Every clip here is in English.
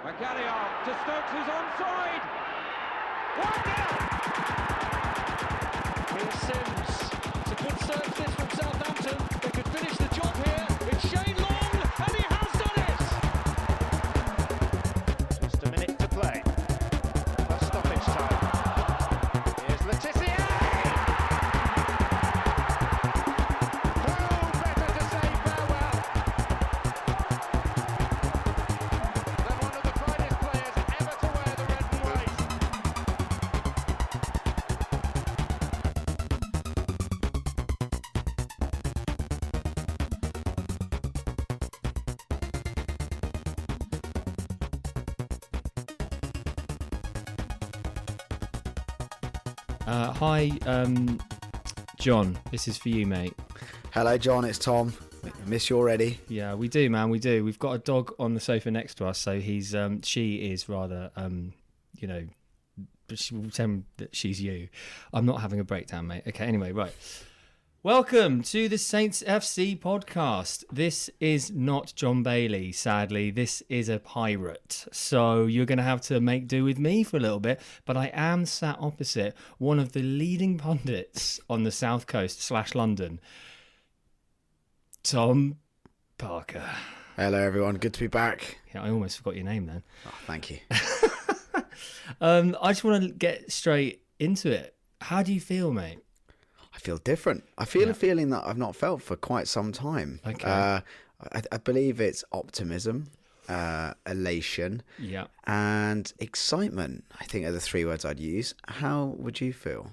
Magalhael to Stokes, who's onside. 1-0. Here's Sims. It's a good serve this from Southampton. They could finish the job here. It's Shane Long, and he has done it. Just a minute to play. That's stoppage time. Here's Letizia. Who better to say farewell than one of the finest players ever to wear the red and white. Hi, John. This is for you, mate. Hello, John. It's Tom. Miss you already. Yeah, we do, man. We do. We've got a dog on the sofa next to us, so she is rather, but she will tell him that she's you. I'm not having a breakdown, mate. Okay. Anyway, right. Welcome to the Saints FC podcast. This is not John Bailey, sadly. This is a pirate. So you're going to have to make do with me for a little bit. But I am sat opposite one of the leading pundits on the South Coast / London, Tom Parker. Hello, everyone. Good to be back. Yeah, I almost forgot your name then. Oh, thank you. I just want to get straight into it. How do you feel, mate? I feel different. I feel a feeling that I've not felt for quite some time. Okay. I believe it's optimism, elation, and excitement, I think are the three words I'd use. How would you feel?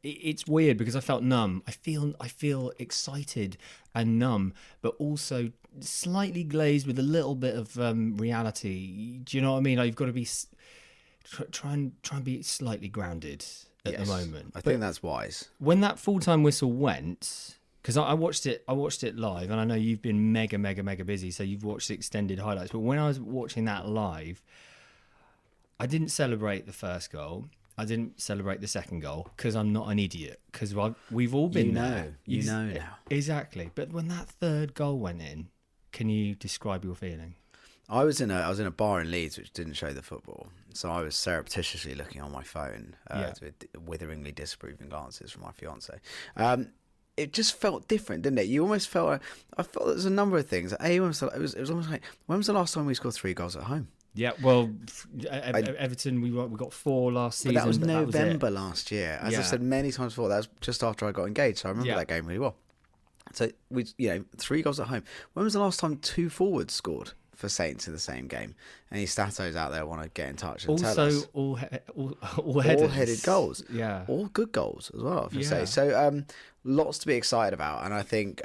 It's weird because I felt numb. I feel excited and numb, but also slightly glazed with a little bit of reality. Do you know what I mean? Like, you've got to be try and be slightly grounded at the moment. I think that's wise. When that full-time whistle went, because I watched it live, and I know you've been mega busy, so you've watched extended highlights. But when I was watching that live, I didn't celebrate the first goal. I didn't celebrate the second goal because I'm not an idiot. Because we've all been there. You know now. Exactly. But when that third goal went in, can you describe your feeling? I was in a bar in Leeds which didn't show the football, so I was surreptitiously looking on my phone with witheringly disapproving glances from my fiance. It just felt different, didn't it? You almost felt. I felt there's a number of things. It was almost like, when was the last time we scored 3 goals at home? Yeah, well, Everton, we got 4 last season. But that was November last year. As I said many times before, that was just after I got engaged, so I remember that game really well. So 3 goals at home. When was the last time 2 forwards scored for Saints in the same game? Any statos out there want to get in touch and tell us? all headed goals, all good goals as well, if you say. So lots to be excited about, and I think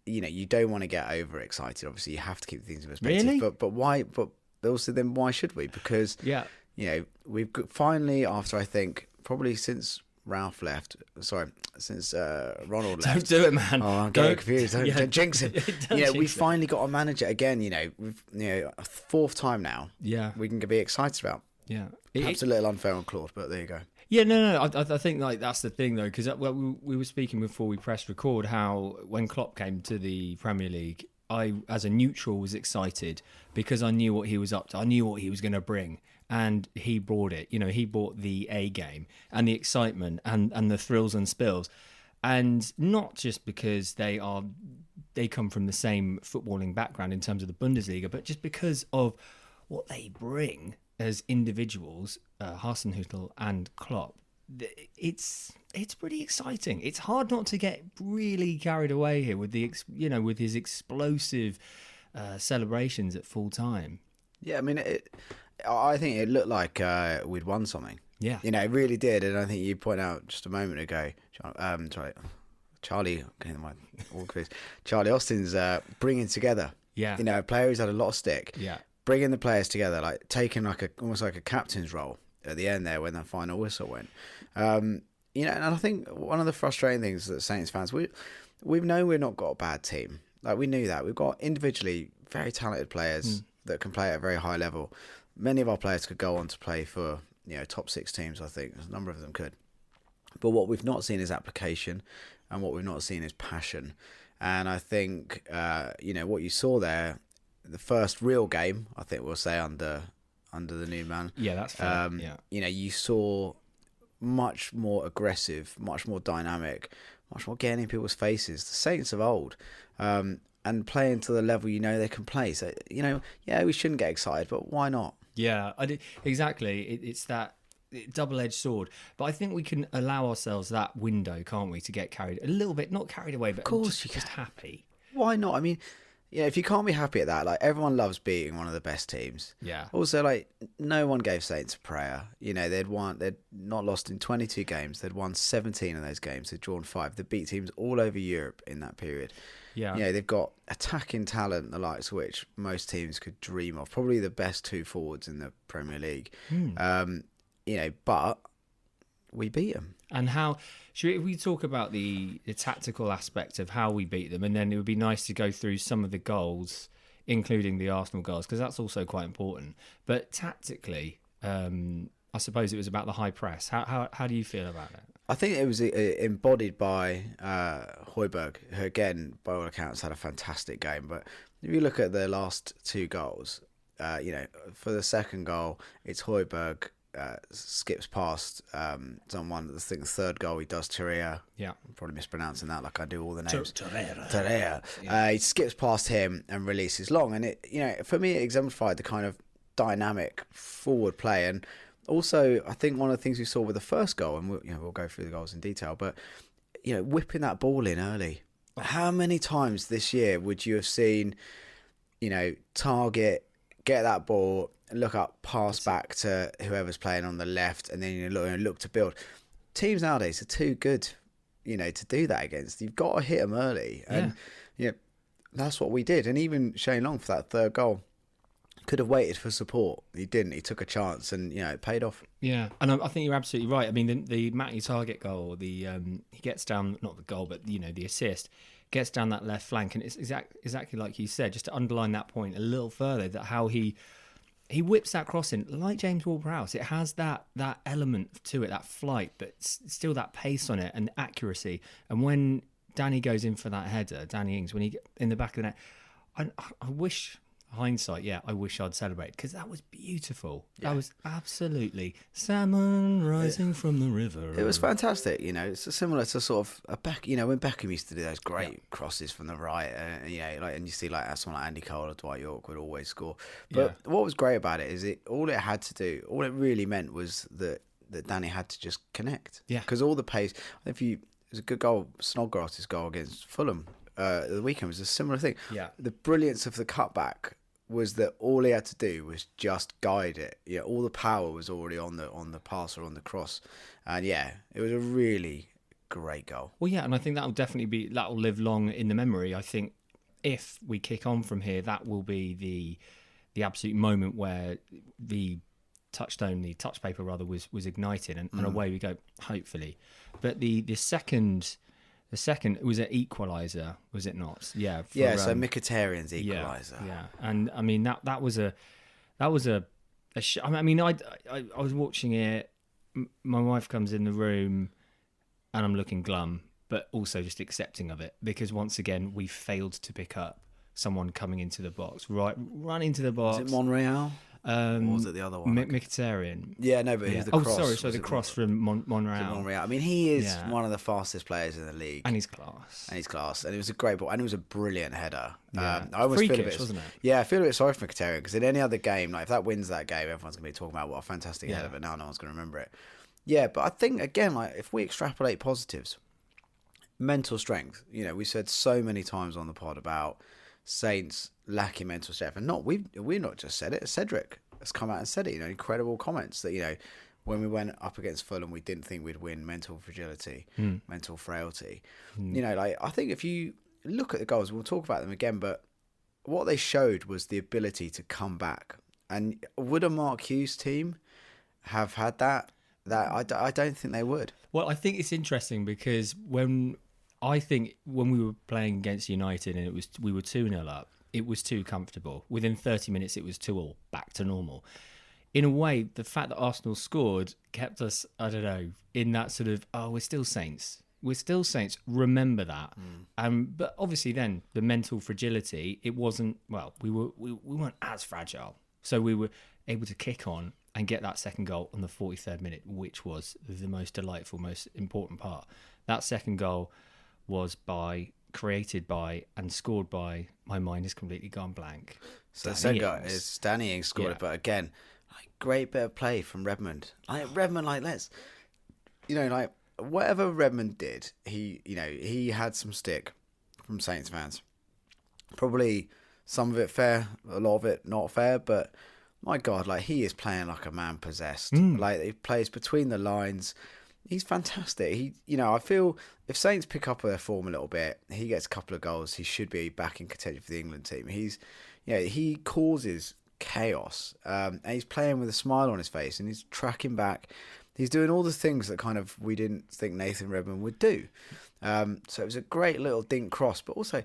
you don't want to get overexcited. Obviously, you have to keep things in perspective. Really? But why? But also, then why should we? Because we've finally, after I think probably since Ronald left. Don't do it, man. Oh, I'm getting confused. Don't jinx it. We finally got a manager again. We've 4th time now. Yeah, we can be excited about. Yeah, perhaps a little unfair on Claude, but there you go. Yeah, no. I think like that's the thing though, because we were speaking before we pressed record how when Klopp came to the Premier League, I, as a neutral, was excited because I knew what he was up to. I knew what he was going to bring, and he brought it. He brought the A game and the excitement and the thrills and spills, and not just because they come from the same footballing background in terms of the Bundesliga, but just because of what they bring as individuals, Hasenhüttl and Klopp. It's pretty exciting. It's hard not to get really carried away here with with his explosive celebrations at full time. Yeah, I mean, I think it looked like we'd won something. Yeah, it really did. And I think you pointed out just a moment ago, Charlie Austin's bringing together. Yeah, a player who's had a lot of stick. Yeah, bringing the players together, like taking almost like a captain's role at the end there when that final whistle went. And I think one of the frustrating things that Saints fans, we've known we've not got a bad team. Like, we knew that. We've got individually very talented players that can play at a very high level. Many of our players could go on to play for top 6 teams, I think. A number of them could. But what we've not seen is application, and what we've not seen is passion. And I think, what you saw there, the first real game, I think we'll say, under the new man. Yeah, that's fair. You saw much more aggressive, much more dynamic, much more getting in people's faces. The Saints of old, and playing to the level they can play. So we shouldn't get excited, but why not? Yeah, exactly. It's that double-edged sword. But I think we can allow ourselves that window, can't we, to get carried a little bit, not carried away, but just happy. Why not? I mean, if you can't be happy at that, like, everyone loves beating one of the best teams. Yeah. Also, like, no one gave Saints a prayer. They'd not lost in 22 games. They'd won 17 of those games. They'd drawn 5. They beat teams all over Europe in that period. Yeah. They've got attacking talent, the likes of which most teams could dream of. Probably the best 2 forwards in the Premier League. But we beat them. And how should we talk about the tactical aspect of how we beat them, and then it would be nice to go through some of the goals, including the Arsenal goals, because that's also quite important. But tactically, I suppose it was about the high press. How do you feel about it? I think it was embodied by Højbjerg, who, again, by all accounts, had a fantastic game. But if you look at the last 2 goals, for the second goal, it's Højbjerg skips past someone. I think the third goal he does Torreira. Yeah, I'm probably mispronouncing that, like I do all the names. Torreira. He skips past him and releases long, and it, for me, it exemplified the kind of dynamic forward play. And also, I think one of the things we saw with the first goal, and we'll go through the goals in detail, but whipping that ball in early. How many times this year would you have seen, Target get that ball, look up, pass back to whoever's playing on the left, and then look to build? Teams nowadays are too good, to do that against. You've got to hit them early, and that's what we did. And even Shane Long, for that third goal, could have waited for support. He didn't. He took a chance, and it paid off. Yeah, and I think you're absolutely right. I mean, the Matty Target goal, he gets down, not the goal, but the assist, gets down that left flank, and it's exactly like you said. Just to underline that point a little further, that how he whips that cross in like James Ward-Prowse. It has that element to it, that flight, but still that pace on it and accuracy. And when Danny goes in for that header, Danny Ings, when he in the back of the net, I wish. Hindsight, I wish I'd celebrate, because that was beautiful. Yeah. That was absolutely salmon rising from the river. It was fantastic. It's similar to sort of a when Beckham used to do those great crosses from the right, and you see like someone like Andy Cole or Dwight York would always score. But what was great about it is all it really meant was that Danny had to just connect. Yeah, because all the pace. It was a good goal. Snodgrass's goal against Fulham the weekend was a similar thing. Yeah, the brilliance of the cutback was that all he had to do was just guide it. All the power was already on the pass or on the cross, and it was a really great goal. Well, and I think that'll live long in the memory. I think if we kick on from here, that will be the absolute moment where the touch paper rather, was ignited, and away we go, hopefully. But the second. The second was an equaliser, was it not? Yeah. So Mkhitaryan's equaliser. Yeah. And I mean that was a I was watching it. My wife comes in the room, and I'm looking glum, but also just accepting of it, because once again we failed to pick up someone coming into the box. Run into the box. Was it Monreal? Or was it the other one? Mkhitaryan. Yeah, no, but it was the cross. So the cross from Monreal. I mean, he is one of the fastest players in the league. And he's class. And it was a great ball. And it was a brilliant header. Yeah. I almost feel wasn't it? Yeah, I feel a bit sorry for Mkhitaryan, because in any other game, like if that wins that game, everyone's going to be talking about what a fantastic header, but now no one's going to remember it. Yeah, but I think, again, like if we extrapolate positives, mental strength, we said so many times on the pod about Saints lacking mental strength. And we've not just said it, Cedric has come out and said it, incredible comments that, when we went up against Fulham, we didn't think we'd win. Mental fragility, mental frailty. I think if you look at the goals, we'll talk about them again, but what they showed was the ability to come back. And would a Mark Hughes team have had that? I don't think they would. Well, I think it's interesting, because when we were playing against United and we were 2-0 up, it was too comfortable. Within 30 minutes, it was 2-2, back to normal. In a way, the fact that Arsenal scored kept us, I don't know, in that sort of, we're still Saints. We're still Saints. Remember that. But obviously, then the mental fragility. It wasn't. Well, we weren't as fragile, so we were able to kick on and get that second goal on the 43rd minute, which was the most delightful, most important part. That second goal was created by and scored by. My mind is completely gone blank. So the second goal is Danny Ings scored it, but again, great bit of play from Redmond. Redmond, let's, whatever Redmond did, he had some stick from Saints fans. Probably some of it fair, a lot of it not fair, but my God, he is playing like a man possessed. He plays between the lines. He's fantastic. I feel if Saints pick up their form a little bit, he gets a couple of goals, he should be back in contention for the England team. He causes chaos, and he's playing with a smile on his face, and he's tracking back. He's doing all the things that kind of we didn't think Nathan Redmond would do. So it was a great little dink cross, but also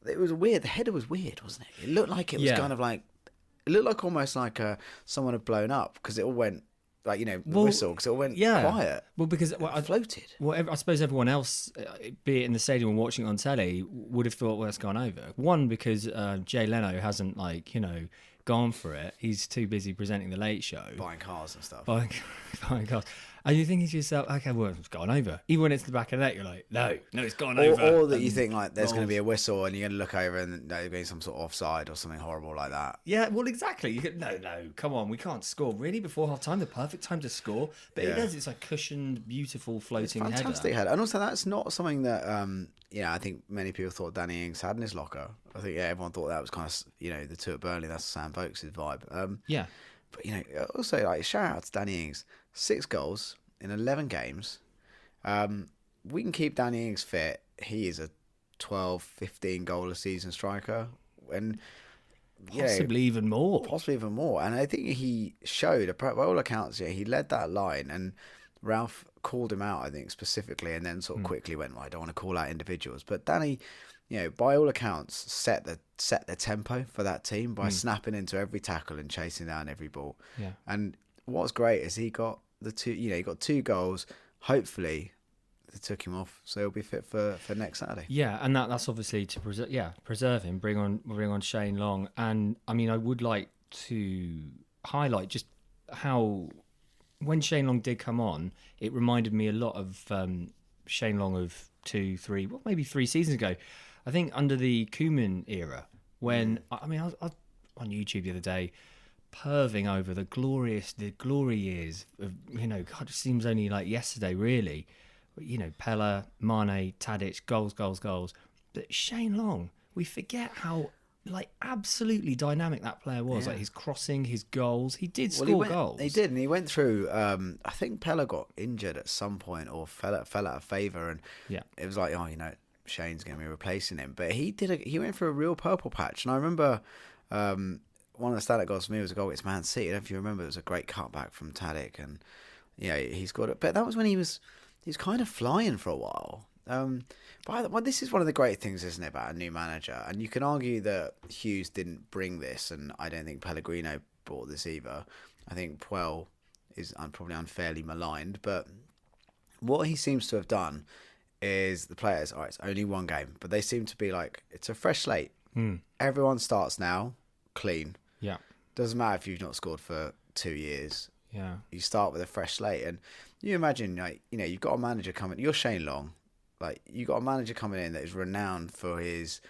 it was weird. The header was weird, wasn't it? It looked like it was kind of it looked like almost like someone had blown up because it all went the whistle because it all went quiet. Well, because I floated. Well, I suppose everyone else, be it in the stadium or watching it on telly, would have thought, well, it's gone over. One, because Jay Leno hasn't gone for it. He's too busy presenting the Late Show, buying cars and stuff. Buying cars. And you're thinking to yourself, okay, well, it's gone over. Even when it's the back of the net, you're like, no, it's gone over. Or that you think there's going to be a whistle and you're going to look over and there's going to be some sort of offside or something horrible like that. Yeah, well, exactly. You could, no, come on, we can't score. Really? Before half time, the perfect time to score. But it does. It's cushioned, beautiful floating header. Fantastic header. And also, that's not something that, I think many people thought Danny Ings had in his locker. I think, everyone thought that was kind of, the two at Burnley, that's Sam Vokes' vibe. But, also, shout out to Danny Ings. 6 goals in 11 games. We can keep Danny Ings fit. He is a 12, 15 goal a season striker. And possibly even more. And I think he showed, by all accounts, he led that line, and Ralph called him out, I think, specifically, and then sort of quickly went, I don't want to call out individuals. But Danny, by all accounts, set the tempo for that team by snapping into every tackle and chasing down every ball. Yeah. And what's great is he got he got 2 goals. Hopefully, they took him off, so he'll be fit for next Saturday. Yeah, and that's obviously to preserve him, bring on Shane Long. And I mean, I would like to highlight just how when Shane Long did come on, it reminded me a lot of Shane Long of 2, 3, maybe 3 seasons ago. I think under the Koeman era, when I was on YouTube the other day, perving over the glory years of, God, it seems only like yesterday, really. Pella, Mane, Tadic, goals. But Shane Long, we forget how absolutely dynamic that player was. His crossing, his goals. He did score goals. He did, and he went through. I think Pella got injured at some point or fell out of favour, and it was Shane's going to be replacing him. But he went through a real purple patch, and I remember. One of the standout goals for me was a goal against Man City. I don't know if you remember, it was a great cutback from Tadic, and he scored it. But that was when he was kind of flying for a while. But this is one of the great things, isn't it, about a new manager? And you can argue that Hughes didn't bring this, and I don't think Pellegrino brought this either. I think Puel is probably unfairly maligned, but what he seems to have done is the players, all right, it's only one game, but they seem to be it's a fresh slate. Everyone starts now, clean. Yeah. Doesn't matter if you've not scored for 2 years. Yeah. You start with a fresh slate, and you imagine, you've got a manager coming. You're Shane Long, you've got a manager coming in that is renowned for his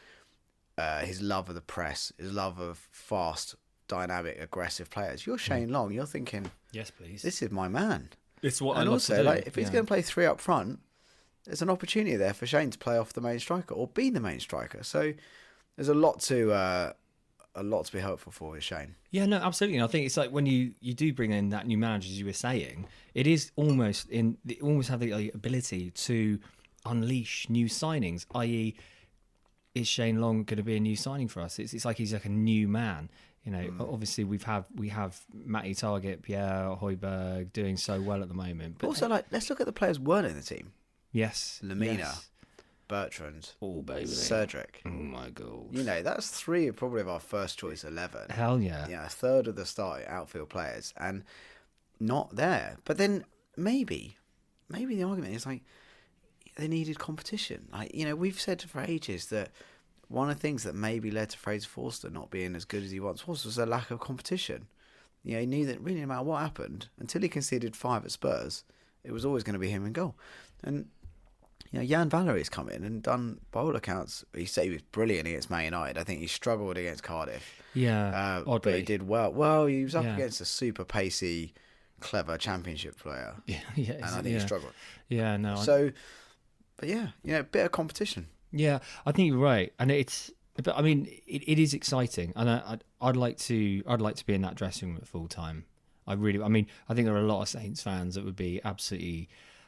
love of the press, his love of fast, dynamic, aggressive players. You're Shane Long. You're thinking, yes, please. This is my man. It's what and I love also, to do. If he's going to play 3 up front, there's an opportunity there for Shane to play off the main striker or be the main striker. So there's a lot to be hopeful for with Shane. Yeah, no, absolutely. And I think it's when you do bring in that new manager, as you were saying, it is almost have the ability to unleash new signings, i.e., is Shane Long going to be a new signing for us? It's like he's like a new man. Obviously we have Matty Target, Pierre Højbjerg doing so well at the moment. But also, let's look at the players who weren't in the team. Yes. Lemina. Yes. Bertrand, baby, Cedric. Oh my God! That's 3 probably of our first choice 11. Hell yeah! A third of the starting outfield players, and not there. But then maybe the argument is they needed competition. Like, we've said for ages that one of the things that maybe led to Fraser Forster not being as good as he once was a lack of competition. He knew that really no matter what happened, until he conceded 5 at Spurs, it was always going to be him in goal. And Jan Valerie's come in and done, by all accounts, he said he was brilliant against Man United. I think he struggled against Cardiff. Yeah, oddly. But he did well. Well, he was up against a super pacey, clever Championship player. Yeah, and I think he struggled. Yeah, no. So, but a bit of competition. Yeah, I think you're right, and but I mean, it is exciting, and I'd like to be in that dressing room at full time. I think there are a lot of Saints fans that would be absolutely,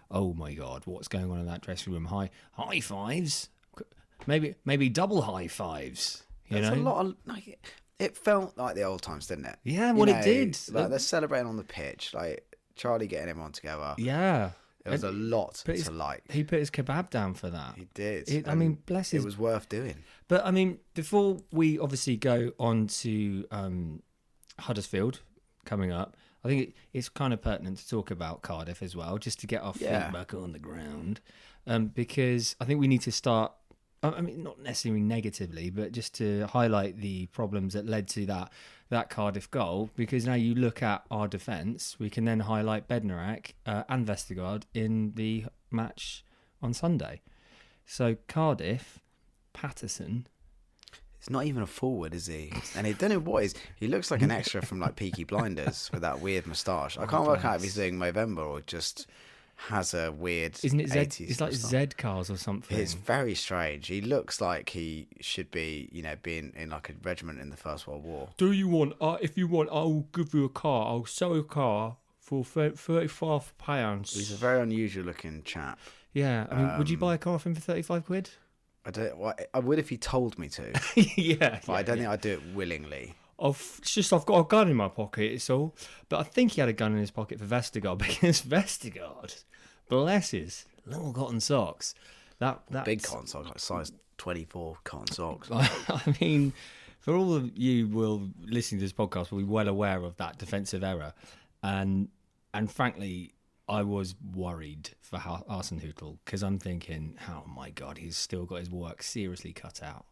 oh my God, what's going on in that dressing room? High fives, maybe double high fives. There's a lot of it felt like the old times, didn't it? Yeah, it did. Like they're celebrating on the pitch, like Charlie getting everyone together. Yeah. There was a lot to like. He put his kebab down for that. He did. Bless his... It was worth doing. But, before we obviously go on to Huddersfield coming up, I think it's kind of pertinent to talk about Cardiff as well, just to get our feet back on the ground. Because I think we need to start, not necessarily negatively, but just to highlight the problems that led to that Cardiff goal, because now you look at our defence, we can then highlight Bednarek and Vestergaard in the match on Sunday. So Cardiff, Patterson... He's not even a forward, is he? And I don't know what he looks like an extra from like Peaky Blinders with that weird moustache. I can't work out if he's doing Movember or just has a weird... Isn't it 80s it's like Z cars or something? It's very strange. He looks like he should be, being in like a regiment in the First World War. Do you want, if you want, I'll give you a car. I'll sell a car for £35. He's a very unusual looking chap. Yeah, would you buy a car for him for 35 quid? I would if he told me to. But I don't think I'd do it willingly. I've got a gun in my pocket, it's all. But I think he had a gun in his pocket for Vestergaard, because Vestergaard, bless his little cotton socks. That's big cotton socks, like size 24 cotton socks. For all of you listening to this podcast will be well aware of that defensive error. And frankly, I was worried for Hasenhüttl, because I'm thinking, oh my God, he's still got his work seriously cut out.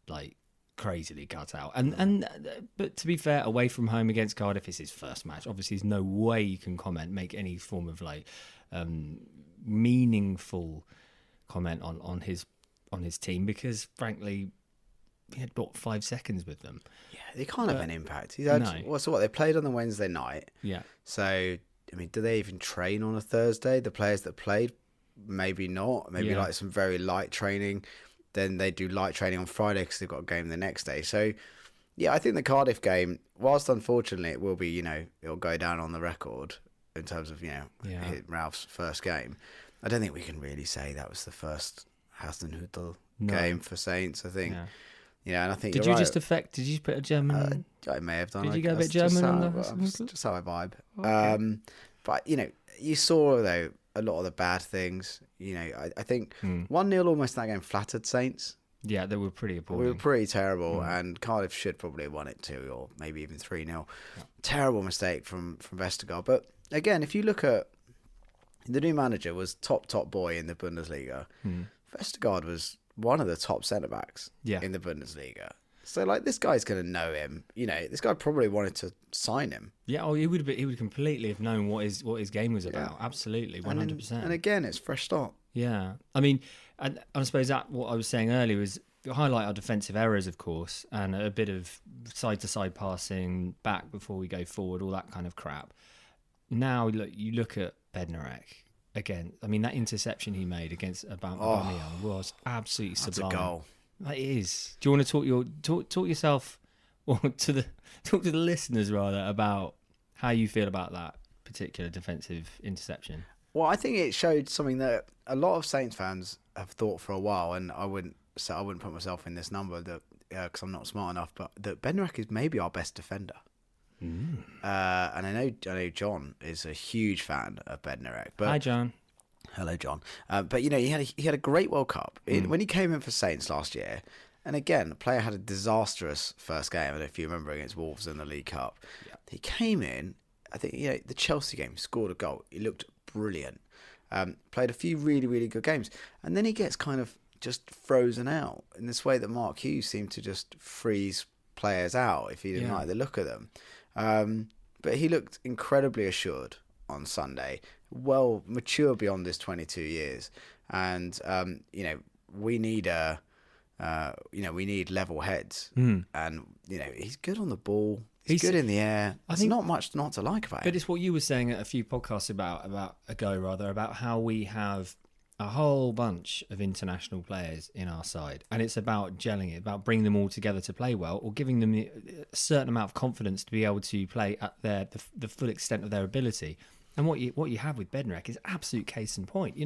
Like, crazily cut out. But to be fair, away from home against Cardiff is his first match. Obviously, there's no way you can make any form of meaningful comment on his team, because frankly, he had 5 seconds with them. Yeah, they can't have an impact. He's had, they played on the Wednesday night. Yeah. So, do they even train on a Thursday? The players that played, maybe not. Maybe like some very light training. Then they do light training on Friday because they've got a game the next day. So, yeah, I think the Cardiff game, whilst unfortunately it will be, it'll go down on the record in terms of, Ralph's first game. I don't think we can really say that was the first Hasenhüttl game for Saints, I think. Yeah. And I think Did you put a German? I may have done. Did you go a bit German on the just how I vibe. Okay. But, you saw, though, a lot of the bad things. I think 1-0 almost in that game flattered Saints. Yeah, they were pretty appalling. We were pretty terrible, and Cardiff should probably have won it 2 or maybe even 3-0. Yeah. Terrible mistake from Vestergaard. But again, if you look at the new manager was top boy in the Bundesliga. Vestergaard was one of the top centre backs in the Bundesliga. So, this guy's going to know him. This guy probably wanted to sign him. Yeah, he would completely have known what his game was about. Absolutely, 100%. And again, it's fresh start. Yeah, and I suppose that what I was saying earlier was to highlight our defensive errors, of course, and a bit of side-to-side passing back before we go forward, all that kind of crap. Now, you look at Bednarek. Again, that interception he made against Aubameyang was absolutely sublime. That's a goal. That is. Do you want to talk yourself, or talk to the listeners rather, about how you feel about that particular defensive interception? Well, I think it showed something that a lot of Saints fans have thought for a while, and I wouldn't put myself in this number because I'm not smart enough, but that Bednarek is maybe our best defender. And I know John is a huge fan of Bednarek. But hi, John. Hello, John. But he had a great World Cup when he came in for Saints last year. And again, the player had a disastrous first game. I don't know if you remember, against Wolves in the League Cup. Yeah. He came in. I think the Chelsea game, scored a goal. He looked brilliant. Played a few really, really good games. And then he gets kind of just frozen out in this way that Mark Hughes seemed to just freeze players out if he didn't like the look of them. But he looked incredibly assured on Sunday, well mature beyond his 22 years. And, we need we need level heads. And, he's good on the ball. He's good in the air. There's not much not to like about him. But it's what you were saying at a few podcasts about how we have a whole bunch of international players in our side, and it's about gelling it, about bringing them all together to play well, or giving them a certain amount of confidence to be able to play at the full extent of their ability. And what you have with Bednarek is absolute case in point.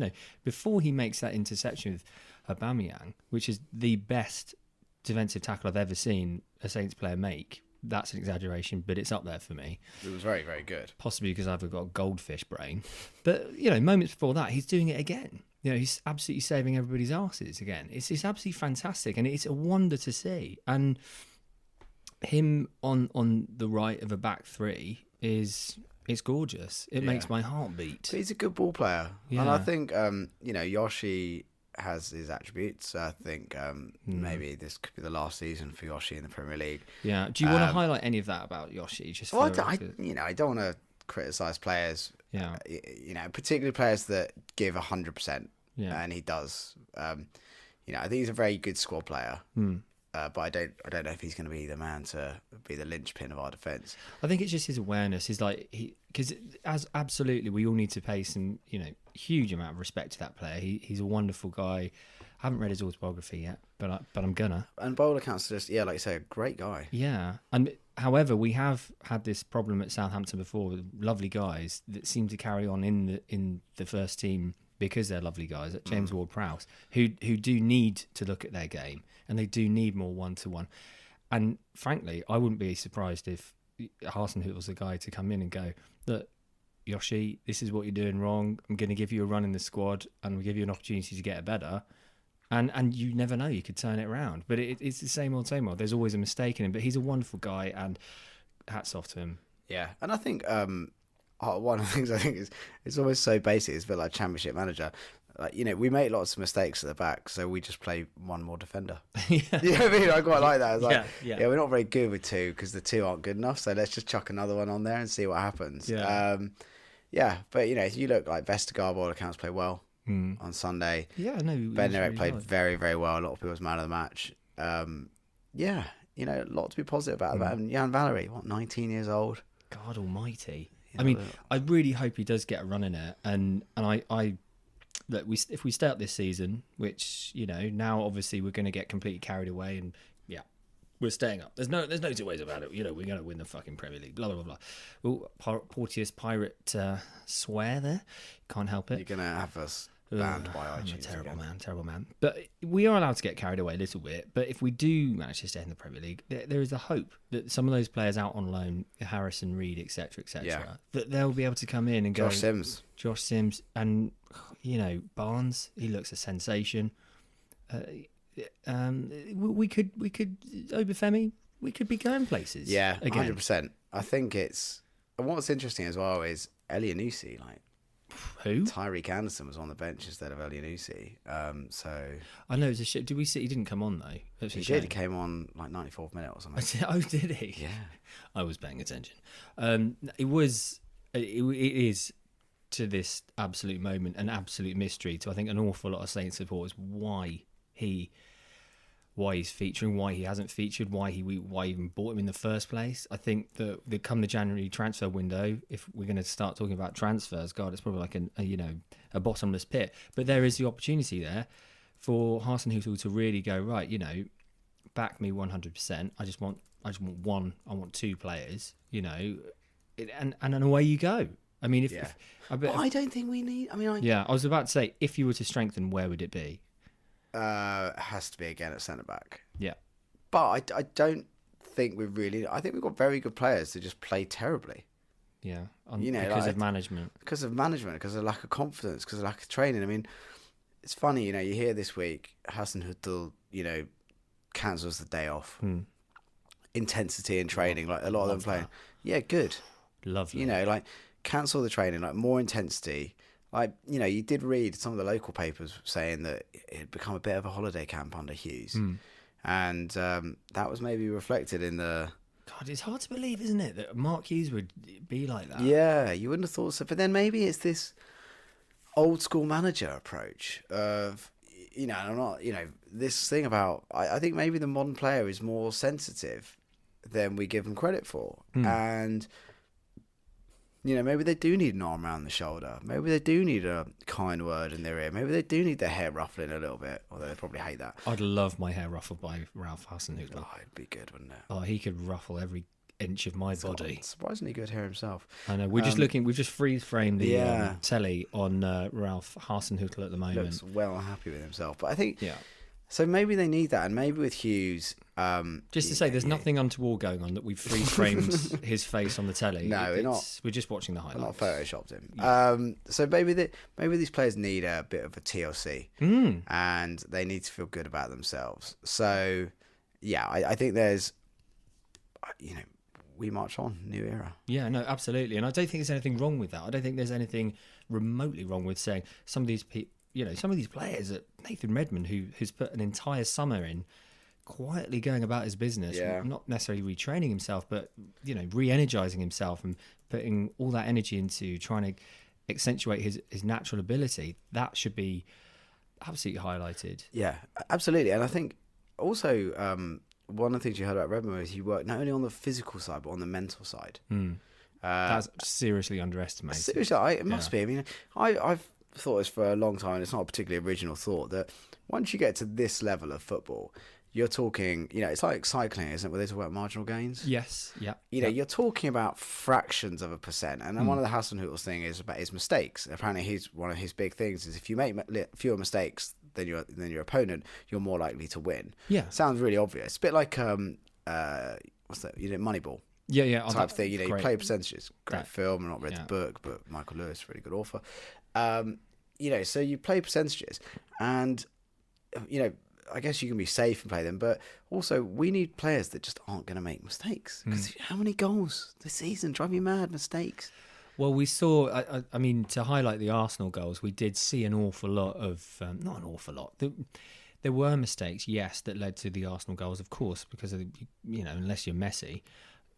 Before he makes that interception with Aubameyang, which is the best defensive tackle I've ever seen a Saints player make. That's an exaggeration, but it's up there for me. It was very, very good. Possibly because I've got a goldfish brain. But, moments before that, he's doing it again. He's absolutely saving everybody's arses again. It's absolutely fantastic, and it's a wonder to see. And him on the right of a back three it's gorgeous. It makes my heart beat. But he's a good ball player. Yeah. And I think, Yoshi has his attributes. I think maybe this could be the last season for Yoshi in the Premier League. Yeah. Do you want to highlight any of that about Yoshi? Just I don't want to criticise players. Yeah. Particularly players that give 100%. Yeah. And he does. I think he's a very good squad player. But I don't know if he's going to be the man to be the linchpin of our defence. I think it's just his awareness. He's because absolutely we all need to pay some huge amount of respect to that player. He's a wonderful guy. I haven't read his autobiography yet, but I'm gonna. And by all accounts, just like you say, a great guy. Yeah, and however, we have had this problem at Southampton before with lovely guys that seem to carry on in the first team because they're lovely guys, at James Ward-Prowse, who do need to look at their game, and they do need more one-to-one. And frankly, I wouldn't be surprised if Hasenhüttl was the guy to come in and go, look, Yoshi, this is what you're doing wrong. I'm going to give you a run in the squad, and we'll give you an opportunity to get it better. And you never know, you could turn it around. But it's the same old. There's always a mistake in him, but he's a wonderful guy, and hats off to him. Yeah, and I think one of the things I think is it's almost so basic. It's a bit like Championship Manager. Like, we make lots of mistakes at the back, so we just play one more defender. Yeah. You know what I mean? I quite like that. It's like, yeah, we're not very good with two because the two aren't good enough, so let's just chuck another one on there and see what happens. Yeah. But if you look like Vestergaard, by all accounts, played well on Sunday. Yeah, no. Bednarek played very, very well. A lot of people's man of the match. A lot to be positive about. And Jan Valery, 19 years old? God almighty. I mean, I really hope he does get a run in it, and I look, if we stay up this season, which now obviously we're going to get completely carried away, and we're staying up. There's no two ways about it. We're going to win the fucking Premier League. Blah blah blah blah. Oh, Porteous pirate swear there. Can't help it. You're going to have us banned by iTunes. Terrible man. But we are allowed to get carried away a little bit. But if we do manage to stay in the Premier League, there is a hope that some of those players out on loan, Harrison, Reed, etc., that they'll be able to come in and go. Josh Sims, and Barnes. He looks a sensation. We could Obafemi. We could be going places. Yeah, again. 100%. I think it's. And what's interesting as well is Elianusi, who? Tyreek Anderson was on the bench instead of Elianusi. So I know it's a shit. Did we see? He didn't come on though. He did. He came on 94th minute or something. Oh, did he? Yeah, I was paying attention. It is to this absolute moment an absolute mystery to I think an awful lot of Saints supporters why he's featuring, why he hasn't featured, why even bought him in the first place. I think that come the January transfer window, if we're going to start talking about transfers, God, it's probably like a bottomless pit. But there is the opportunity there for Hasenhüttl to really go, right, back me 100%. I just want one. I want two players. And away you go. I mean, I don't think we need. I was about to say, if you were to strengthen, where would it be? Has to be again at centre back. Yeah, but I don't think we really. I think we've got very good players to just play terribly. Yeah, because of management. Because of lack of confidence, because of lack of training. I mean, it's funny. You hear this week Hasenhüttl, cancels the day off. Intensity in training, like a lot of them playing. That. Yeah, good. Lovely. Cancel the training, like more intensity. like, you did read some of the local papers saying that it had become a bit of a holiday camp under Hughes. And that was maybe reflected in the... God, it's hard to believe, isn't it, that Mark Hughes would be like that? Yeah, you wouldn't have thought so. But then maybe it's this old school manager approach of, I'm not, this thing about... I think maybe the modern player is more sensitive than we give them credit for. And... maybe they do need an arm around the shoulder. Maybe they do need a kind word in their ear. Maybe they do need their hair ruffling a little bit, although they probably hate that. I'd love my hair ruffled by Ralph Hasenhüttl. Oh, it'd be good, wouldn't it? Oh, he could ruffle every inch of my body. Surprisingly good hair himself. I know. We've just freeze framed the telly on Ralph Hasenhüttl at the moment. Looks well happy with himself. But I think... Yeah. So maybe they need that, and maybe with Hughes... just to say, there's nothing untoward going on that we've freeze-framed his face on the telly. No, we're not. We're just watching the highlights. We're not photoshopped him. Yeah. So maybe these players need a bit of a TLC, and they need to feel good about themselves. So, yeah, I think there's, we march on, new era. Yeah, no, absolutely. And I don't think there's anything wrong with that. I don't think there's anything remotely wrong with saying some of these people... some of these players, Nathan Redmond, who's put an entire summer in quietly going about his business, not necessarily retraining himself, but, re-energizing himself and putting all that energy into trying to accentuate his natural ability, that should be absolutely highlighted. Yeah, absolutely. And I think also one of the things you heard about Redmond is he worked not only on the physical side, but on the mental side. That's seriously underestimated. Seriously, it must be. I mean, I've thought this for a long time, and it's not a particularly original thought, that once you get to this level of football, you're talking, it's like cycling, isn't it, where they talk about marginal gains? Yes, yeah. You're talking about fractions of a percent. And then one of the Hasenhüttl's thing is about his mistakes. Apparently, one of his big things is if you make fewer mistakes than your opponent, you're more likely to win. Yeah. Sounds really obvious. A bit like, what's that, Moneyball. Yeah. Type thing, you play percentages. Great film, I've not read the book, but Michael Lewis, really good author. So you play percentages, and I guess you can be safe and play them, but also we need players that just aren't going to make mistakes. Because how many goals this season drive you mad? Mistakes. Well, we saw. I mean, to highlight the Arsenal goals, we did see an awful lot of not an awful lot. There were mistakes, yes, that led to the Arsenal goals, of course, because of unless you're Messi,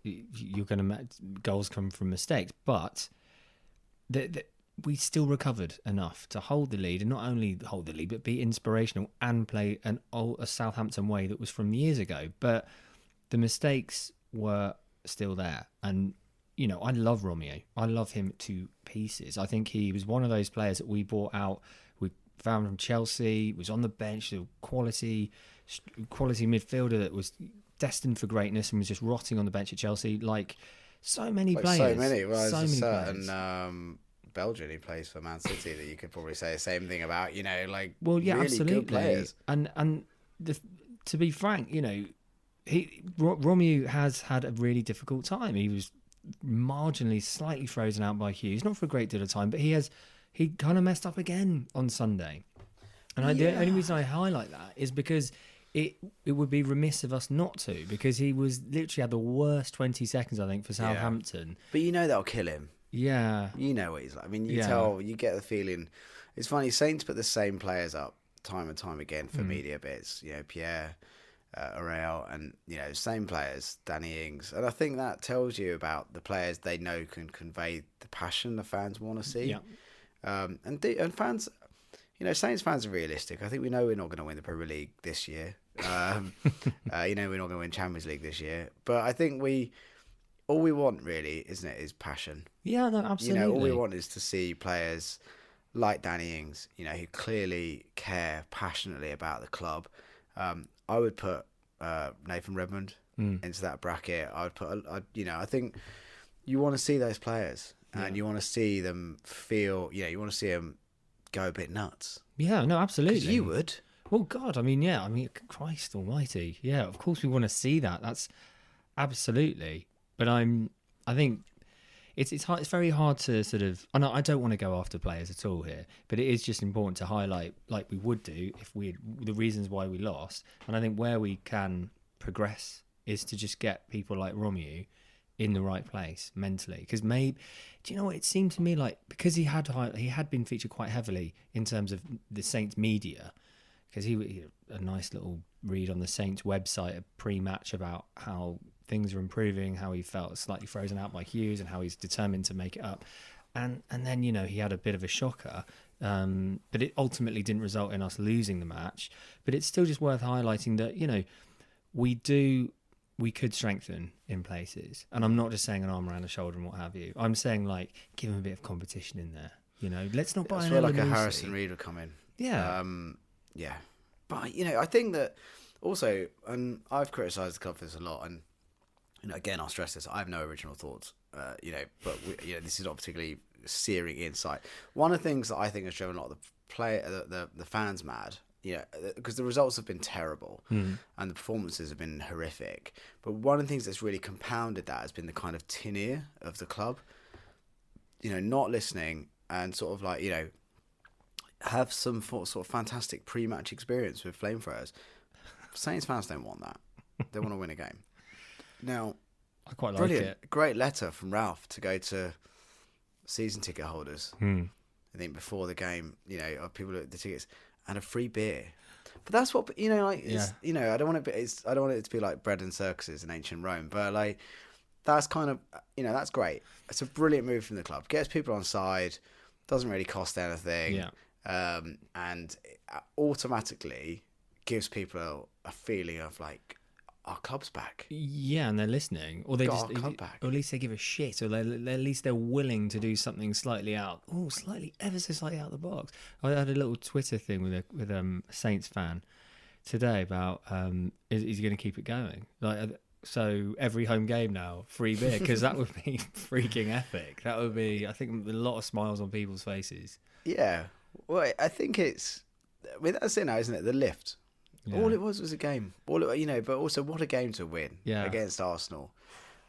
you're going to goals come from mistakes, but we still recovered enough to hold the lead, and not only hold the lead, but be inspirational and play a Southampton way that was from years ago. But the mistakes were still there. And, I love Romeo. I love him to pieces. I think he was one of those players that we bought out. We found from Chelsea, was on the bench, a quality midfielder that was destined for greatness and was just rotting on the bench at Chelsea, like so many players. So many. Well, there's a certain Belgian who plays for Man City that you could probably say the same thing about, really absolutely. Good players. And to be frank, Romeo has had a really difficult time. He was marginally, slightly frozen out by Hughes, not for a great deal of time, but he kind of messed up again on Sunday. And the only reason I highlight that is because it would be remiss of us not to, because he was literally had the worst 20 seconds, I think, for Southampton. But that'll kill him. Yeah. You know what he's like. I mean, you get the feeling. It's funny, Saints put the same players up time and time again for media bits. Pierre, Aurel, and, same players, Danny Ings. And I think that tells you about the players they know can convey the passion the fans want to see. Yeah. And fans, Saints fans are realistic. I think we know we're not going to win the Premier League this year. We're not going to win Champions League this year. But I think all we want, really, isn't it, is passion. Yeah, no, absolutely. All we want is to see players like Danny Ings, who clearly care passionately about the club. I would put Nathan Redmond into that bracket. I think you want to see those players, and you want to see them feel, you want to see them go a bit nuts. Yeah, no, absolutely. 'Cause you would. Well, God, Christ almighty. Yeah, of course we want to see that. That's absolutely. But I think it's hard. It's very hard to sort of. I don't want to go after players at all here, but it is just important to highlight, like we would do if the reasons why we lost. And I think where we can progress is to just get people like Romeo in the right place mentally. Because maybe, do you know what it seemed to me like? Because he had been featured quite heavily in terms of the Saints media. Because he a nice little read on the Saints website pre-match about how things are improving, how he felt slightly frozen out by Hughes, and how he's determined to make it up. And then, you know, he had a bit of a shocker, but it ultimately didn't result in us losing the match. But it's still just worth highlighting that, you know, we could strengthen in places. And I'm not just saying an arm around the shoulder and what have you. I'm saying, like, give him a bit of competition in there. You know, let's not buy an like a Harrison Reed would come in. Yeah. Yeah. But, you know, I think that also, and I've criticised the club for this a lot, and, you know, again, I'll stress this, I have no original thoughts, you know, but, you know, this is not particularly searing insight. One of the things that I think has driven a lot of the fans mad, you know, because the results have been terrible and the performances have been horrific, but one of the things that's really compounded that has been the kind of tin ear of the club, you know, not listening and sort of like, you know, have some sort of fantastic pre-match experience with flamethrowers. Saints fans don't want that. They want to win a game. Now, I quite like brilliant, it. great letter from Ralph to go to season ticket holders. I think before the game, you know, of people at the tickets, and a free beer. But that's what, you know, like, it's, you know, I don't want it to be like bread and circuses in ancient Rome, but like, that's kind of, you know, that's great. It's a brilliant move from the club. Gets people on side, doesn't really cost anything. Yeah. And it automatically gives people a feeling of like, our club's back. Yeah, and they're listening, or they Got just, our club back. or at least they give a shit, or at least they're willing to do something slightly ever so slightly out of the box. I had a little Twitter thing with a Saints fan today about is he going to keep it going? Like, so every home game now, free beer, because that would be freaking epic. That would be, I think, a lot of smiles on people's faces. Yeah. Well, I think it's, I mean, that's it now, isn't it? The lift. Yeah. All it was a game. You know, but also what a game to win against Arsenal.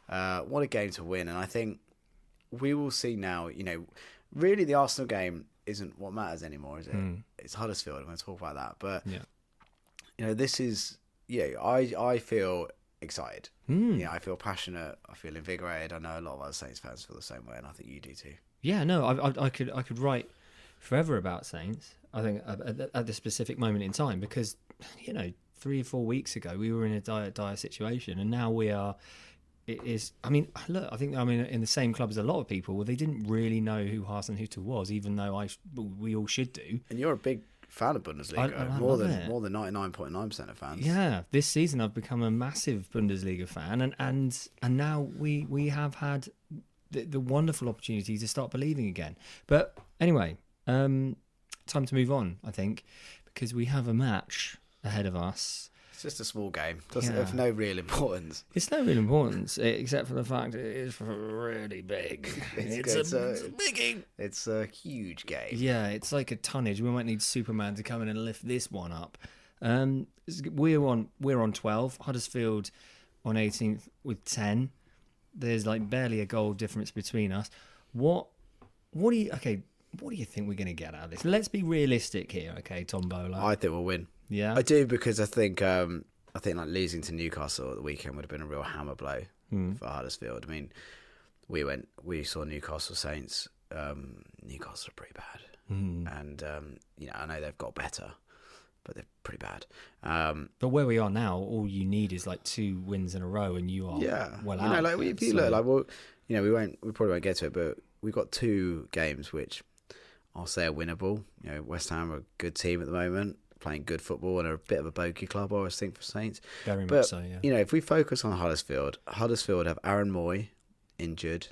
What a game to win. And I think we will see now, you know, really the Arsenal game isn't what matters anymore, is it? It's Huddersfield. I'm going to talk about that. But, you know, this is, I feel excited. Yeah, I feel passionate. I feel invigorated. I know a lot of other Saints fans feel the same way, and I think you do too. Yeah, no, I could write forever about Saints, I think, at this specific moment in time, because, you know, 3 or 4 weeks ago we were in a dire situation, and now we are. It is. I mean, look, I think in the same club as a lot of people. Well, they didn't really know who Hasenhüttl was, even though we all should do. And you're a big fan of Bundesliga, I more than 99.9% of fans. Yeah, this season I've become a massive Bundesliga fan, and now we have had the wonderful opportunity to start believing again. But anyway, time to move on, I think, because we have a match ahead of us. It's just a small game. Doesn't have no real importance. It's no real importance, except for the fact it is really big. It's a big game. It's a huge game. Yeah, it's like a tonnage. We might need Superman to come in and lift this one up. We're on 12. Huddersfield on 18th with 10. There's like barely a goal difference between us. What do you think we're going to get out of this? Let's be realistic here, okay, Tom Bowler. I think we'll win. Yeah, I do, because I think like losing to Newcastle at the weekend would have been a real hammer blow for Huddersfield. I mean, we saw Newcastle Saints. Newcastle are pretty bad, and you know, I know they've got better, but they're pretty bad. But where we are now, all you need is like 2 wins in a row, and you are well out. You know, like if you look, like, well, you know, we probably won't get to it, but we've got 2 games which I'll say are winnable. You know, West Ham are a good team at the moment, playing good football, and are a bit of a bogey club, I always think, for Saints. Very much so, yeah. You know, if we focus on Huddersfield have Aaron Moy injured.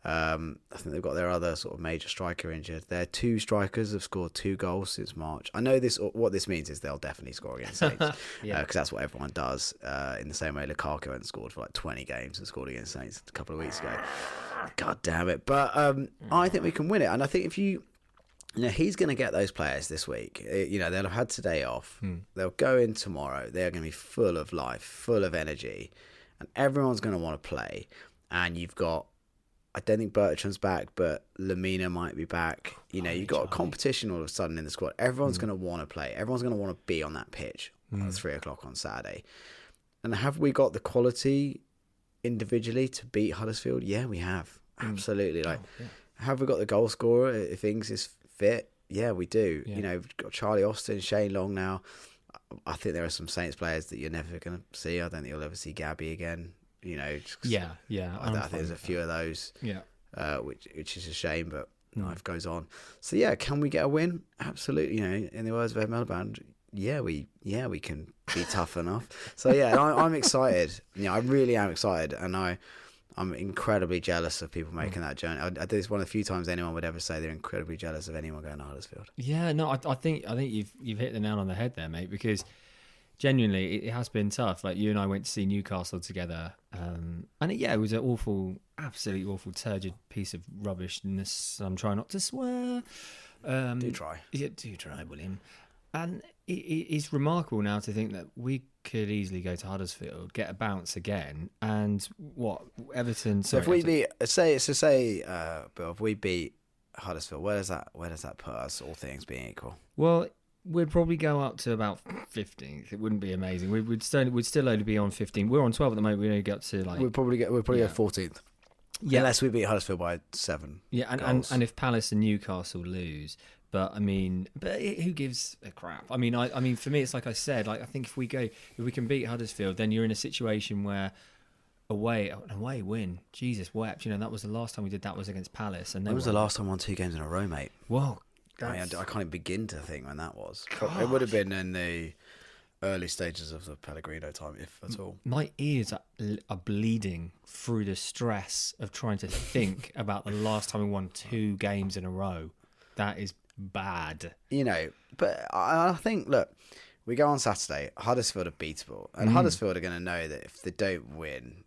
I think they've got their other sort of major striker injured. Their 2 strikers have scored 2 goals since March. I know what this means is they'll definitely score against Saints, because that's what everyone does. In the same way Lukaku hadn't scored for like 20 games and scored against Saints a couple of weeks ago. God damn it. But I think we can win it. And I think if you know, he's going to get those players this week. You know, they'll have had today off. They'll go in tomorrow. They're going to be full of life, full of energy, and everyone's going to want to play. And you've got, I don't think Bertrand's back, but Lamina might be back. You know, you've got a competition all of a sudden in the squad. Everyone's going to want to play. Everyone's going to want to be on that pitch at 3 o'clock on Saturday. And have we got the quality individually to beat Huddersfield? Yeah, we have. Absolutely. Have we got the goal scorer if Ings is fit? Yeah, we do. Yeah. You know, we've got Charlie Austin, Shane Long now. I think there are some Saints players that you're never going to see. I don't think you'll ever see Gabby again. You know, Yeah. I think there's a few of those. Yeah. Which is a shame, but life goes on. So yeah, can we get a win? Absolutely. You know, in the words of Ed Miliband, we can be tough enough. So yeah, I'm excited. Yeah, I really am excited, and I'm incredibly jealous of people making that journey. I think it's one of the few times anyone would ever say they're incredibly jealous of anyone going to Huddersfield. Yeah, no, I think you've hit the nail on the head there, mate. Because genuinely, it has been tough. Like, you and I went to see Newcastle together, and it was an absolutely awful, turgid piece of rubbishness. I'm trying not to swear. Do try. Yeah, do try, William. And it's remarkable now to think that we could easily go to Huddersfield, get a bounce again, and Everton. So if we beat, Bill, if we beat Huddersfield, where does that put us? All things being equal. Well, we'd probably go up to about 15th. It wouldn't be amazing. We'd still only be on 15. We're on 12 at the moment. We only got to like. We'd probably get 14th. Yeah, unless we beat Huddersfield by 7. Yeah, and if Palace and Newcastle lose. But I mean, who gives a crap? I mean, for me, it's like I said. Like, I think if we can beat Huddersfield, then you're in a situation where an away win. Jesus wept. You know, that was the last time we did that was against Palace. And when was the last time we won 2 games in a row, mate? Well, I can't even begin to think when that was. Gosh. It would have been in the early stages of the Pellegrino time, if at all. My ears are bleeding through the stress of trying to think about the last time we won 2 games in a row. That is bad. You know, but I think, look, we go on Saturday, Huddersfield are beatable, and Huddersfield are going to know that if they don't win,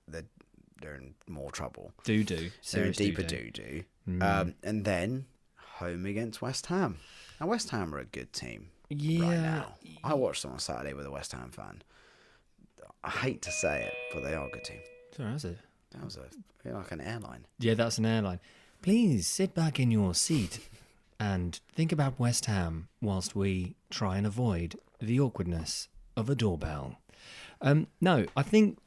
they're in more trouble. They're in deeper doo-doo. And then home against West Ham. Now, West Ham are a good team right now. I watched them on Saturday with a West Ham fan. I hate to say it, but they are a good team. Sorry, that was like an airline. Yeah, that's an airline. Please sit back in your seat and think about West Ham whilst we try and avoid the awkwardness of a doorbell. No, I think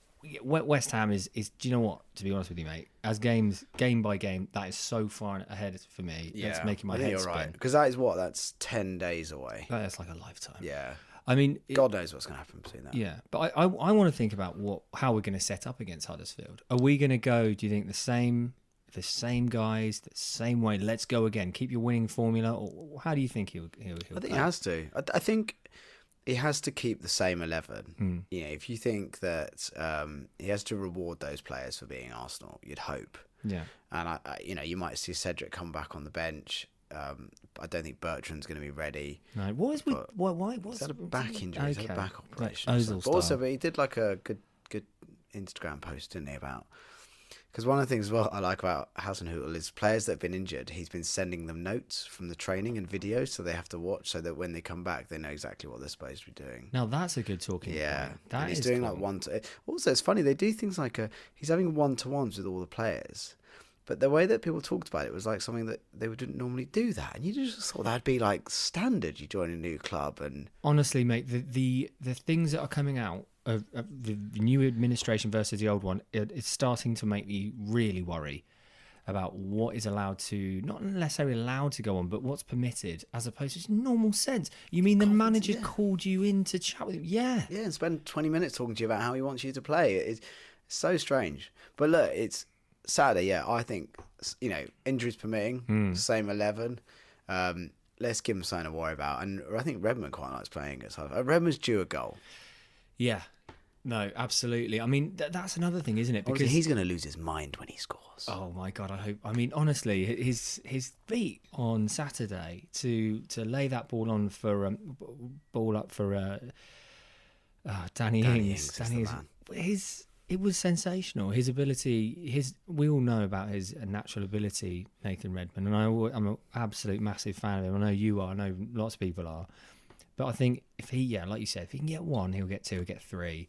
West Ham is. Do you know what? To be honest with you, mate, as game by game, that is so far ahead for me. Yeah, that's making my head spin. Right, because that's 10 days away. That's like a lifetime. Yeah. I mean, God knows what's going to happen between that. Yeah, but I want to think about how we're going to set up against Huddersfield. Are we going to go? Do you think the same guys, the same way? Let's go again. Keep your winning formula, or how do you think he'll I think he has to. I think he has to keep the same 11. You know, if you think that he has to reward those players for being Arsenal, you'd hope. Yeah. And you might see Cedric come back on the bench. I don't think Bertrand's going to be ready. No. Why? He's had a back injury. He's had a back operation. But he did like a good Instagram post, didn't he, about. Because one of the things I like about Hasenhüttl is players that have been injured, he's been sending them notes from the training and videos, so they have to watch, so that when they come back, they know exactly what they're supposed to be doing. Now that's a good talking point. And he's doing like also, it's funny, they do things like he's having one-to-ones with all the players, but the way that people talked about it was like something that they wouldn't normally do that, and you just thought that'd be like standard. You join a new club, and honestly, mate, the things that are coming out of the new administration versus the old one, it's starting to make me really worry about what is allowed to, not necessarily allowed to go on, but what's permitted, as opposed to just normal sense. You mean the manager called you in to chat with him? Yeah, and spend 20 minutes talking to you about how he wants you to play. It's so strange. But look, it's Saturday. Yeah, I think, injuries permitting, same 11. Let's give him something to worry about. And I think Redmond quite likes playing against Huddersfield. Redmond's due a goal. Yeah. No, absolutely. I mean, that's another thing, isn't it? Because he's going to lose his mind when he scores. Oh my God, I hope. I mean, honestly, his feet on Saturday to lay that ball on for Danny Ings. It was sensational. His ability, we all know about his natural ability, Nathan Redmond, and I'm an absolute massive fan of him. I know you are. I know lots of people are. But I think if he, like you said, if he can get 1, he'll get 2, he'll get 3.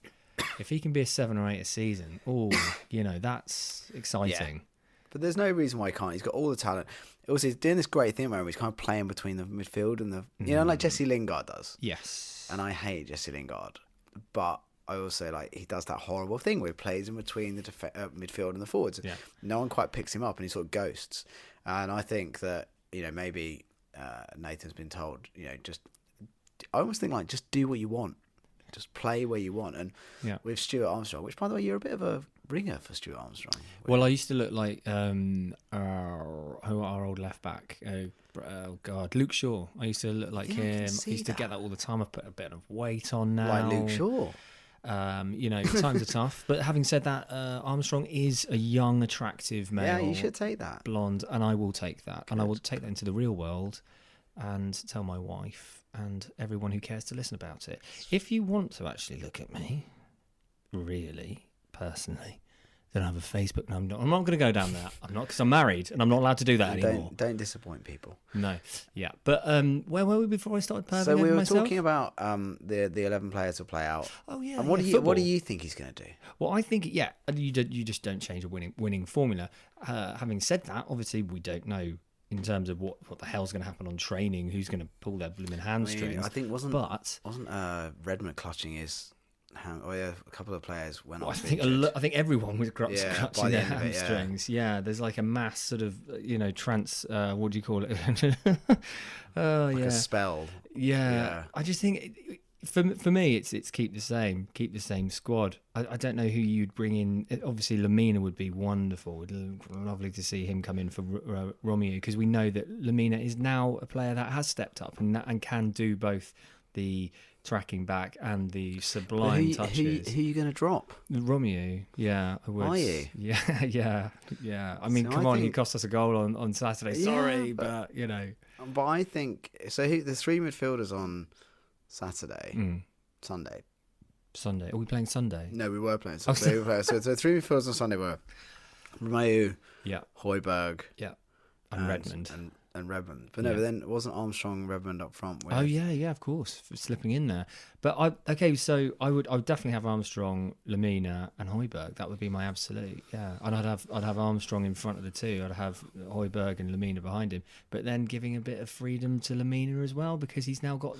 If he can be a 7 or 8 a season, that's exciting. Yeah. But there's no reason why he can't. He's got all the talent. Also, he's doing this great thing where he's kind of playing between the midfield and like Jesse Lingard does. Yes. And I hate Jesse Lingard, but I also like he does that horrible thing where he plays in between the midfield and the forwards. Yeah. No one quite picks him up, and he sort of ghosts. And I think that maybe Nathan's been told I almost think like just do what you want, just play where you want. And with Stuart Armstrong, which by the way you're a bit of a ringer for Stuart Armstrong. Well, I used to look like our old left back. Oh God, Luke Shaw. I used to look like him. I used to get that all the time. I put a bit of weight on now. Like Luke Shaw. Times are tough. But having said that, Armstrong is a young, attractive male. Yeah, you should take that. Blonde, and I will take that. Good. And I will take that into the real world and tell my wife and everyone who cares to listen about it. If you want to actually look at me, really, personally, then I have a Facebook. No, I'm not going to go down there. I'm not, because I'm married and I'm not allowed to do that anymore. Don't disappoint people. No, yeah. But where were we before I started perving So we were myself? talking about the 11 players to play out. Oh yeah. And what do you think he's going to do? Well, I think you just don't change a winning formula. Having said that, obviously we don't know in terms of what the hell's going to happen on training, who's going to pull their blooming hamstrings. I think wasn't Redmond clutching his. A couple of players went off. I think everyone was clutching their hamstrings. Yeah, there's like a mass sort of what do you call it? A spell. Yeah. I just think for me it's keep the same squad. I don't know who you'd bring in. Obviously Lamina would be wonderful. Lovely to see him come in for Romeo, because we know that Lamina is now a player that has stepped up and can do both the tracking back and the sublime touches. Who are you going to drop? Romeo, yeah, I would. Are you? Yeah. I mean, he cost us a goal on Saturday. Sorry, but But I think so. The three midfielders on Saturday, Sunday. Are we playing Sunday? No, we were playing Sunday. So the three midfielders on Sunday were Romeo, Højbjerg, and Redmond. And Redmond. But but then wasn't Armstrong Redmond up front? Oh yeah, of course, for slipping in there. But so I would definitely have Armstrong, Lamina, and Højbjerg. That would be my absolute, And I'd have Armstrong in front of the two. I'd have Højbjerg and Lamina behind him. But then giving a bit of freedom to Lamina as well, because he's now got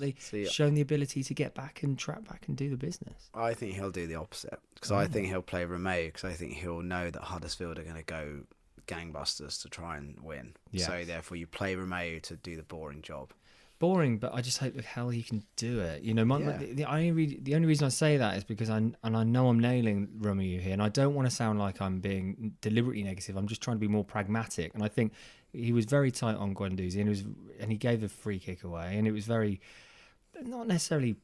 shown the ability to get back and track back and do the business. I think he'll do the opposite, because I think he'll play Romeo, because I think he'll know that Huddersfield are going to go gangbusters to try and win. So therefore you play Romeo to do the boring job. Boring, but I just hope the hell he can do it. The only reason I say that is because I know I'm nailing Romeo here, and I don't want to sound like I'm being deliberately negative. I'm just trying to be more pragmatic, and I think he was very tight on Guendouzi, and he gave a free kick away, and it was very not necessarily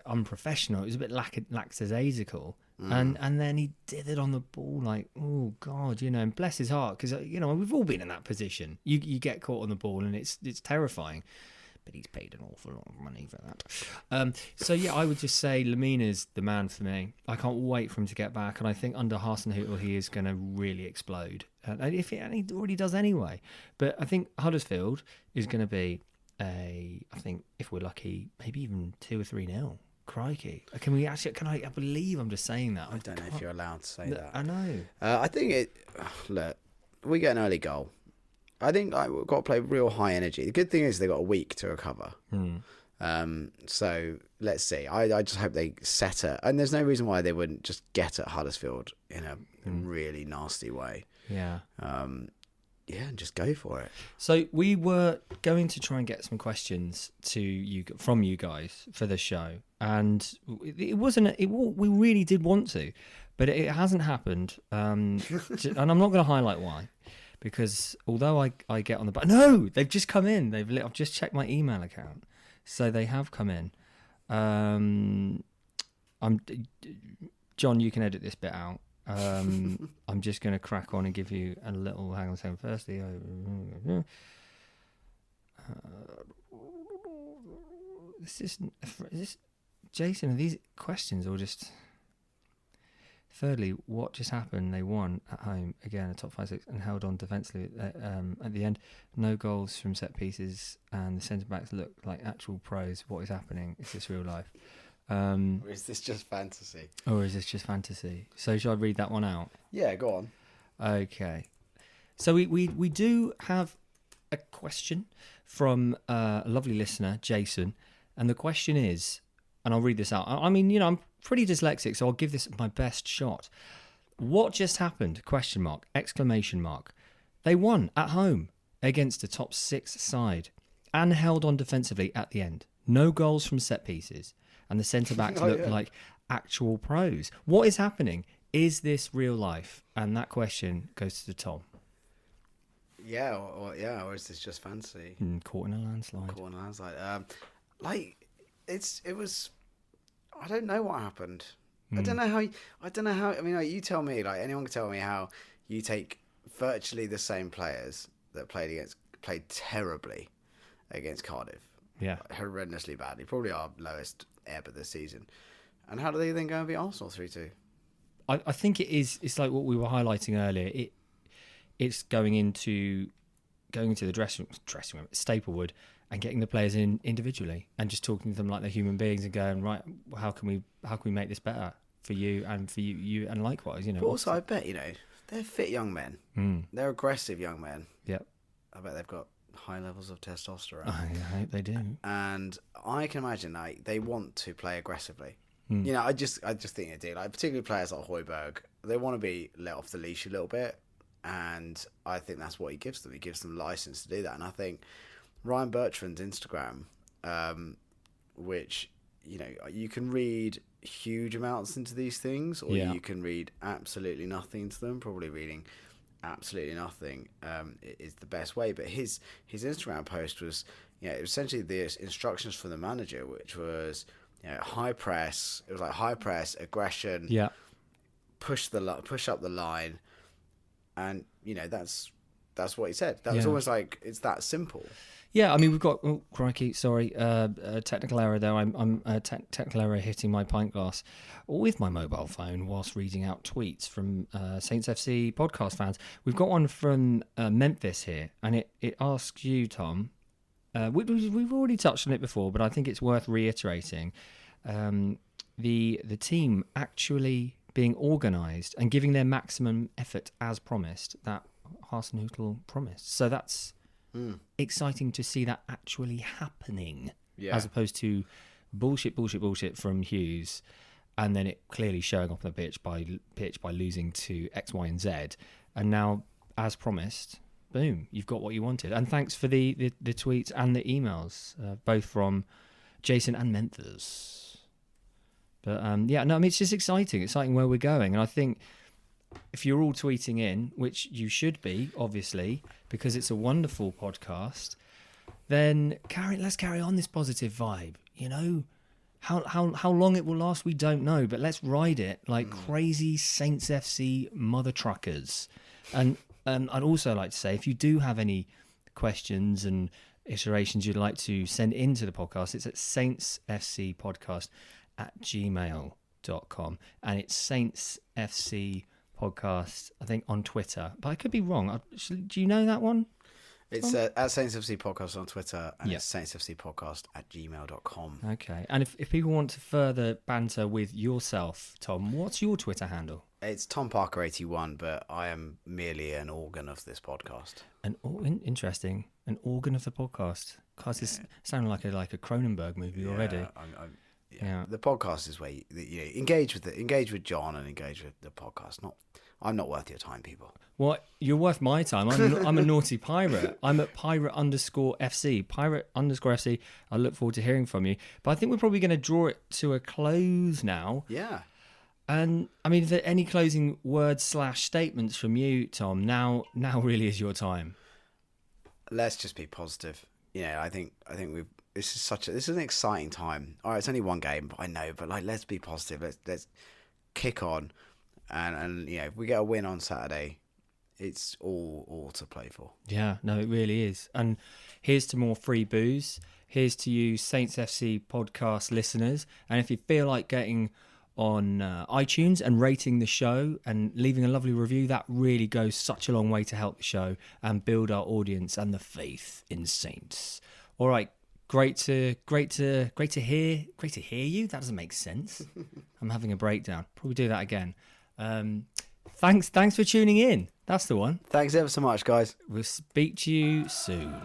unprofessional. It was a bit lackadaisical. And then he did it on the ball, like, oh God, and bless his heart, because we've all been in that position. You get caught on the ball and it's terrifying, but he's paid an awful lot of money for that. I would just say Lamina's the man for me. I can't wait for him to get back, and I think under Hasenhüttl he is going to really explode. And he already does anyway. But I think Huddersfield is going to be I think if we're lucky, maybe even 2 or 3-0. Crikey! Can I believe I'm just saying that? I don't know if you're allowed to say that. I know. I think look, we get an early goal. I think we've got to play real high energy. The good thing is they've got a week to recover. So let's see. I just hope they set it, and there's no reason why they wouldn't just get at Huddersfield in a really nasty way. Yeah. And just go for it. So we were going to try and get some questions from you guys for the show, and we really did want to, but it hasn't happened. And I'm not going to highlight why, because although I get on the back, no, they've just come in. I've just checked my email account, so they have come in. John, you can edit this bit out. I'm just going to crack on and give you a little. Hang on a second. Firstly, is this Jason? Are these questions or just? Thirdly, what just happened? They won at home again, a top 5-6, and held on defensively at the end. No goals from set pieces, and the centre backs look like actual pros. What is happening? Is this real life? Or is this just fantasy? So should I read that one out? Yeah, go on. Okay. So we do have a question from a lovely listener, Jason, and the question is, and I'll read this out. I mean, I'm pretty dyslexic, so I'll give this my best shot. What just happened? Question mark, exclamation mark. They won at home against a top 6 side and held on defensively at the end. No goals from set pieces, and the centre-backs look like actual pros. What is happening? Is this real life? And that question goes to Tom. Yeah, or is this just fancy? Caught in a landslide. It was. I don't know what happened. I don't know how. I mean, you tell me. Like, anyone can tell me how you take virtually the same players that played terribly against Cardiff. Yeah, horrendously badly. Probably our lowest ebb of the season. And how do they then go and beat Arsenal 3-2? I think it is. It's like what we were highlighting earlier. It's going into the dressing room, Staplewood, and getting the players in individually and just talking to them like they're human beings and going, right, how can we make this better for you and for you and likewise, But also, I bet they're fit young men. They're aggressive young men. Yep. I bet they've got high levels of testosterone. I hope they do. And I can imagine they want to play aggressively. I just think they do. Like, particularly players like Højbjerg, they want to be let off the leash a little bit. And I think that's what he gives them. He gives them license to do that. And I think Ryan Bertrand's Instagram, which, you can read huge amounts into these things, or you can read absolutely nothing into them. Probably reading absolutely nothing is the best way. But his Instagram post was, essentially the instructions from the manager, which was, high press. It was like high press, aggression, push up the line. And that's what he said. That was almost like it's that simple. Yeah, I mean, we've got crikey, sorry, a technical error there. I'm technical error hitting my pint glass with my mobile phone whilst reading out tweets from Saints FC podcast fans. We've got one from Memphis here, and it asks you, Tom. We've already touched on it before, but I think it's worth reiterating. The team actually being organised and giving their maximum effort as promised, that Hasenhüttl promised. So that's exciting to see that actually happening, as opposed to bullshit from Hughes, and then it clearly showing up on the pitch by losing to X, Y, and Z. And now, as promised, boom, you've got what you wanted. And thanks for the tweets and the emails, both from Jason and Memphis. But it's just exciting where we're going. And I think if you're all tweeting in, which you should be, obviously, because it's a wonderful podcast, then let's carry on this positive vibe. How long it will last, we don't know, but let's ride it like crazy Saints FC mother truckers. And I'd also like to say, if you do have any questions and iterations you'd like to send into the podcast, it's at saintsfcpodcast@gmail.com, and it's Saints FC Podcast, I think, on Twitter, but I could be wrong. Do you know that one? It's at Saints FC Podcast on Twitter, and it's saintsfcpodcast@gmail.com. Okay, and if people want to further banter with yourself, Tom, what's your Twitter handle? It's Tom Parker 81, but I am merely an organ of this podcast. Interesting, an organ of the podcast. Cause it's sounding like a Cronenberg movie already. Yeah. The podcast is where you engage with John and engage with the podcast. I'm not worth your time, people. Well, you're worth my time. I'm a naughty pirate. I'm at pirate_FC. Pirate_FC. I look forward to hearing from you. But I think we're probably going to draw it to a close now. Yeah. And I mean, if there are any closing words/statements from you, Tom, now really is your time. Let's just be positive. I think this is an exciting time. All right, it's only one game, but I know. But let's be positive. Let's kick on, and if we get a win on Saturday, it's all to play for. Yeah, no, it really is. And here's to more free booze. Here's to you, Saints FC podcast listeners. And if you feel like getting on iTunes and rating the show and leaving a lovely review, that really goes such a long way to help the show and build our audience and the faith in Saints. All right. Great to hear you. That doesn't make sense. I'm having a breakdown. Probably do that again. Thanks for tuning in. That's the one. Thanks ever so much, guys. We'll speak to you soon.